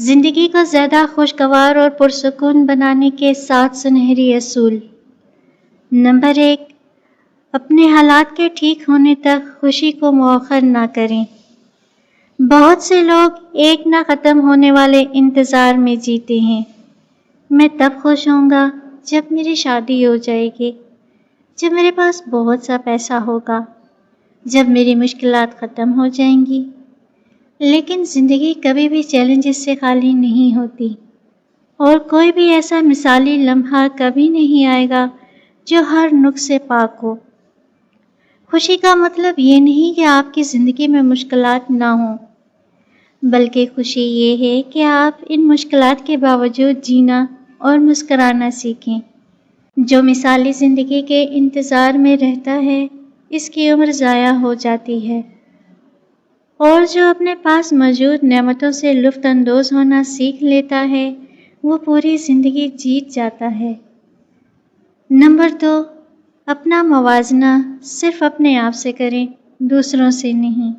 زندگی کو زیادہ خوشگوار اور پرسکون بنانے کے 7 سنہری اصول۔ نمبر 1، اپنے حالات کے ٹھیک ہونے تک خوشی کو مؤخر نہ کریں۔ بہت سے لوگ ایک نہ ختم ہونے والے انتظار میں جیتے ہیں۔ میں تب خوش ہوں گا جب میری شادی ہو جائے گی، جب میرے پاس بہت سا پیسہ ہوگا، جب میری مشکلات ختم ہو جائیں گی۔ لیکن زندگی کبھی بھی چیلنجز سے خالی نہیں ہوتی، اور کوئی بھی ایسا مثالی لمحہ کبھی نہیں آئے گا جو ہر نقص سے پاک ہو۔ خوشی کا مطلب یہ نہیں کہ آپ کی زندگی میں مشکلات نہ ہوں، بلکہ خوشی یہ ہے کہ آپ ان مشکلات کے باوجود جینا اور مسکرانا سیکھیں۔ جو مثالی زندگی کے انتظار میں رہتا ہے، اس کی عمر ضائع ہو جاتی ہے، اور جو اپنے پاس موجود نعمتوں سے لطف اندوز ہونا سیکھ لیتا ہے، وہ پوری زندگی جیت جاتا ہے۔ نمبر 2، اپنا موازنہ صرف اپنے آپ سے کریں، دوسروں سے نہیں۔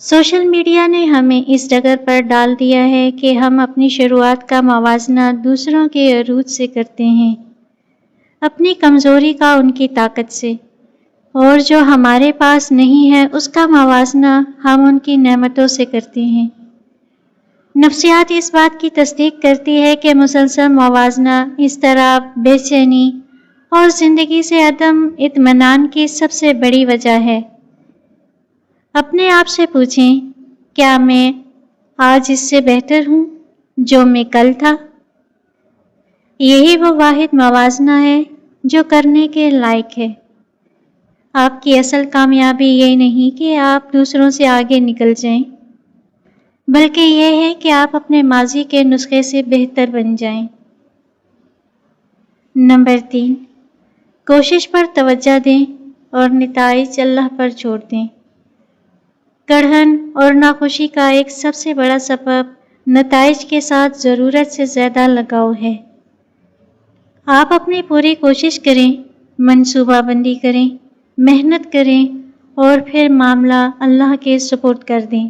سوشل میڈیا نے ہمیں اس ڈگر پر ڈال دیا ہے کہ ہم اپنی شروعات کا موازنہ دوسروں کے عروج سے کرتے ہیں، اپنی کمزوری کا ان کی طاقت سے، اور جو ہمارے پاس نہیں ہے اس کا موازنہ ہم ان کی نعمتوں سے کرتے ہیں۔ نفسیات اس بات کی تصدیق کرتی ہے کہ مسلسل موازنہ اضطراب، بے چینی اور زندگی سے عدم اطمینان کی سب سے بڑی وجہ ہے۔ اپنے آپ سے پوچھیں، کیا میں آج اس سے بہتر ہوں جو میں کل تھا؟ یہی وہ واحد موازنہ ہے جو کرنے کے لائق ہے۔ آپ کی اصل کامیابی یہ نہیں کہ آپ دوسروں سے آگے نکل جائیں، بلکہ یہ ہے کہ آپ اپنے ماضی کے نسخے سے بہتر بن جائیں۔ نمبر 3، کوشش پر توجہ دیں اور نتائج اللہ پر چھوڑ دیں۔ کڑہن اور ناخوشی کا ایک سب سے بڑا سبب نتائج کے ساتھ ضرورت سے زیادہ لگاؤ ہے۔ آپ اپنی پوری کوشش کریں، منصوبہ بندی کریں، محنت کریں، اور پھر معاملہ اللہ کے سپرد کر دیں۔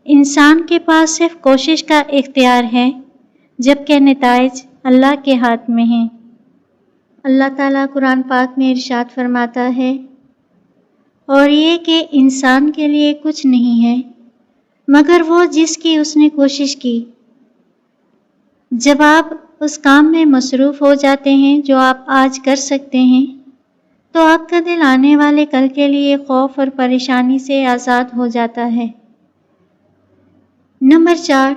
انسان کے پاس صرف کوشش کا اختیار ہے، جبکہ نتائج اللہ کے ہاتھ میں ہیں۔ اللہ تعالیٰ قرآن پاک میں ارشاد فرماتا ہے، اور یہ کہ انسان کے لیے کچھ نہیں ہے مگر وہ جس کی اس نے کوشش کی۔ جب آپ اس کام میں مصروف ہو جاتے ہیں جو آپ آج کر سکتے ہیں، تو آپ کا دل آنے والے کل کے لیے خوف اور پریشانی سے آزاد ہو جاتا ہے۔ نمبر 4،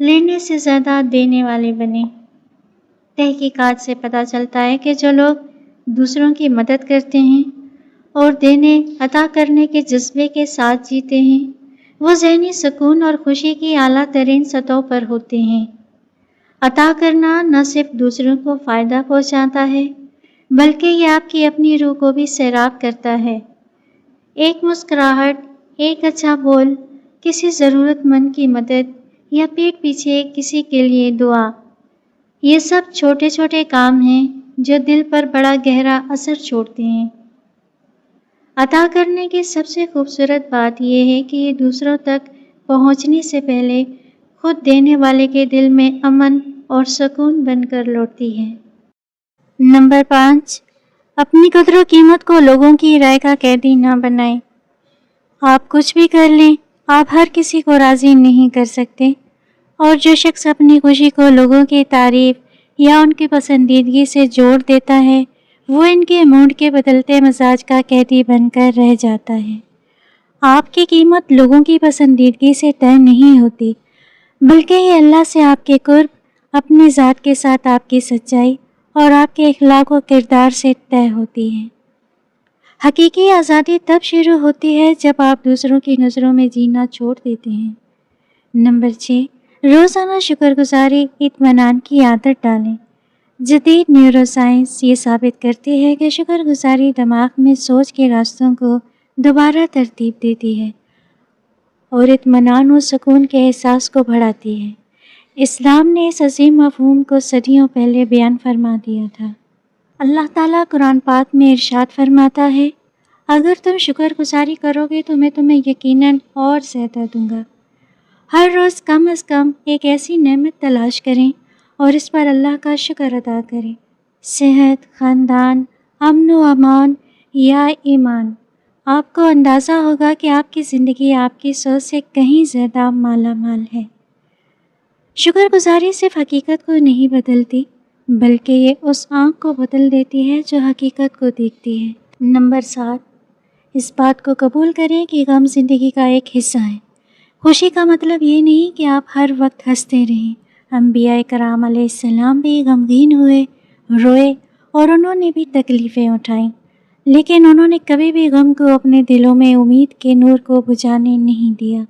لینے سے زیادہ دینے والے بنیں۔ تحقیقات سے پتہ چلتا ہے کہ جو لوگ دوسروں کی مدد کرتے ہیں اور دینے عطا کرنے کے جذبے کے ساتھ جیتے ہیں، وہ ذہنی سکون اور خوشی کی اعلیٰ ترین سطحوں پر ہوتے ہیں۔ عطا کرنا نہ صرف دوسروں کو فائدہ پہنچاتا ہے، بلکہ یہ آپ کی اپنی روح کو بھی سیراب کرتا ہے۔ ایک مسکراہٹ، ایک اچھا بول، کسی ضرورت مند کی مدد، یا پیٹھ پیچھے کسی کے لیے دعا، یہ سب چھوٹے چھوٹے کام ہیں جو دل پر بڑا گہرا اثر چھوڑتے ہیں۔ عطا کرنے کی سب سے خوبصورت بات یہ ہے کہ یہ دوسروں تک پہنچنے سے پہلے خود دینے والے کے دل میں امن اور سکون بن کر لوٹتی ہے۔ نمبر 5، اپنی قدر و قیمت کو لوگوں کی رائے کا قیدی نہ بنائیں۔ آپ کچھ بھی کر لیں، آپ ہر کسی کو راضی نہیں کر سکتے، اور جو شخص اپنی خوشی کو لوگوں کی تعریف یا ان کی پسندیدگی سے جوڑ دیتا ہے، وہ ان کے موڈ کے بدلتے مزاج کا قیدی بن کر رہ جاتا ہے۔ آپ کی قیمت لوگوں کی پسندیدگی سے طے نہیں ہوتی، بلکہ یہ اللہ سے آپ کے قرب، اپنی ذات کے ساتھ آپ کی سچائی اور آپ کے اخلاق و کردار سے طے ہوتی ہے۔ حقیقی آزادی تب شروع ہوتی ہے جب آپ دوسروں کی نظروں میں جینا چھوڑ دیتے ہیں۔ نمبر 6، روزانہ شکر گزاری اطمینان کی عادت ڈالیں۔ جدید نیورو سائنس یہ ثابت کرتی ہے کہ شکر گزاری دماغ میں سوچ کے راستوں کو دوبارہ ترتیب دیتی ہے اور اطمینان و سکون کے احساس کو بڑھاتی ہے۔ اسلام نے اس عظیم مفہوم کو صدیوں پہلے بیان فرما دیا تھا۔ اللہ تعالیٰ قرآن پاک میں ارشاد فرماتا ہے، اگر تم شکر گزاری کرو گے تو میں تمہیں یقیناً اور زیادہ دوں گا۔ ہر روز کم از کم ایک ایسی نعمت تلاش کریں اور اس پر اللہ کا شکر ادا کریں۔ صحت، خاندان، امن و امان یا ایمان۔ آپ کو اندازہ ہوگا کہ آپ کی زندگی آپ کی سوچ سے کہیں زیادہ مالا مال ہے۔ شکر گزاری صرف حقیقت کو نہیں بدلتی، بلکہ یہ اس آنکھ کو بدل دیتی ہے جو حقیقت کو دیکھتی ہے۔ نمبر 7، اس بات کو قبول کریں کہ غم زندگی کا ایک حصہ ہے۔ خوشی کا مطلب یہ نہیں کہ آپ ہر وقت ہنستے رہیں۔ انبیاء کرام علیہ السلام بھی غمگین ہوئے، روئے اور انہوں نے بھی تکلیفیں اٹھائیں، لیکن انہوں نے کبھی بھی غم کو اپنے دلوں میں امید کے نور کو بجھانے نہیں دیا۔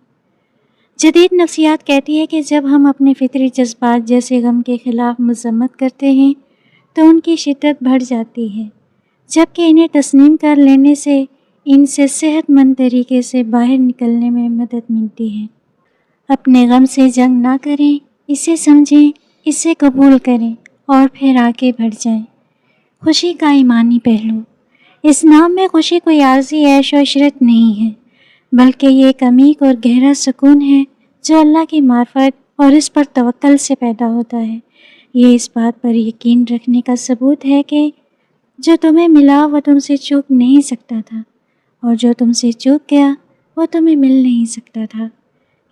جدید نفسیات کہتی ہے کہ جب ہم اپنے فطری جذبات جیسے غم کے خلاف مذمت کرتے ہیں تو ان کی شدت بڑھ جاتی ہے، جبکہ انہیں تسلیم کر لینے سے ان سے صحت مند طریقے سے باہر نکلنے میں مدد ملتی ہے۔ اپنے غم سے جنگ نہ کریں، اسے سمجھیں، اسے قبول کریں اور پھر آگے بڑھ جائیں۔ خوشی کا ایمانی پہلو۔ اس نام میں خوشی کوئی عارضی عیش و عشرت نہیں ہے، بلکہ یہ ایک عمیق اور گہرا سکون ہے جو اللہ کی معرفت اور اس پر توکل سے پیدا ہوتا ہے۔ یہ اس بات پر یقین رکھنے کا ثبوت ہے کہ جو تمہیں ملا وہ تم سے چوک نہیں سکتا تھا، اور جو تم سے چوک گیا وہ تمہیں مل نہیں سکتا تھا۔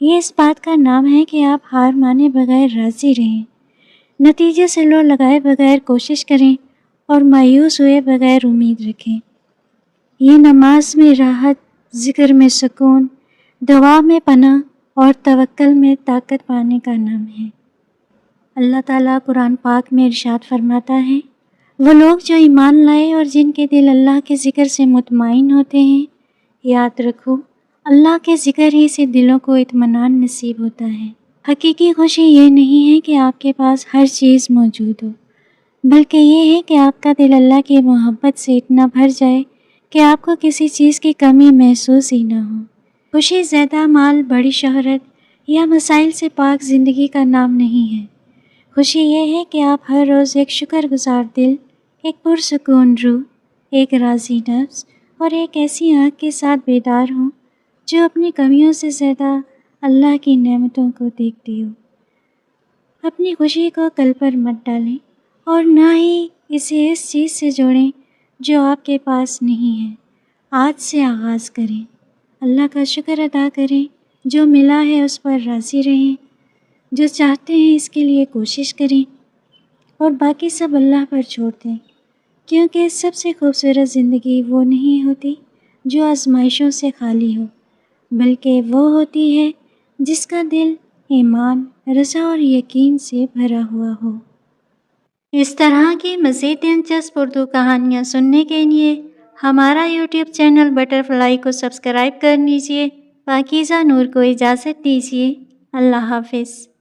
یہ اس بات کا نام ہے کہ آپ ہار مانے بغیر راضی رہیں، نتیجے سے لو لگائے بغیر کوشش کریں اور مایوس ہوئے بغیر امید رکھیں۔ یہ نماز میں راحت، ذکر میں سکون، دعا میں پناہ اور توکل میں طاقت پانے کا نام ہے۔ اللہ تعالیٰ قرآن پاک میں ارشاد فرماتا ہے، وہ لوگ جو ایمان لائے اور جن کے دل اللہ کے ذکر سے مطمئن ہوتے ہیں، یاد رکھو اللہ کے ذکر ہی سے دلوں کو اطمینان نصیب ہوتا ہے۔ حقیقی خوشی یہ نہیں ہے کہ آپ کے پاس ہر چیز موجود ہو، بلکہ یہ ہے کہ آپ کا دل اللہ کی محبت سے اتنا بھر جائے کہ آپ کو کسی چیز کی کمی محسوس ہی نہ ہو۔ خوشی زیادہ مال، بڑی شہرت یا مسائل سے پاک زندگی کا نام نہیں ہے۔ خوشی یہ ہے کہ آپ ہر روز ایک شکر گزار دل، ایک پرسکون روح، ایک راضی نفس اور ایک ایسی آنکھ کے ساتھ بیدار ہوں جو اپنی کمیوں سے زیادہ اللہ کی نعمتوں کو دیکھتی ہو۔ اپنی خوشی کو کل پر مت ڈالیں اور نہ ہی اسے اس چیز سے جوڑیں جو آپ کے پاس نہیں ہے۔ آج سے آغاز کریں، اللہ کا شکر ادا کریں، جو ملا ہے اس پر راضی رہیں، جو چاہتے ہیں اس کے لیے کوشش کریں اور باقی سب اللہ پر چھوڑ دیں، کیونکہ سب سے خوبصورت زندگی وہ نہیں ہوتی جو آزمائشوں سے خالی ہو، بلکہ وہ ہوتی ہے جس کا دل ایمان، رضا اور یقین سے بھرا ہوا ہو۔ اس طرح کی مزید دلچسپ اردو کہانیاں سننے کے لیے ہمارا یوٹیوب چینل بٹر فلائی کو سبسکرائب کر لیجیے۔ پاکیزہ نور کو اجازت دیجیے۔ اللہ حافظ۔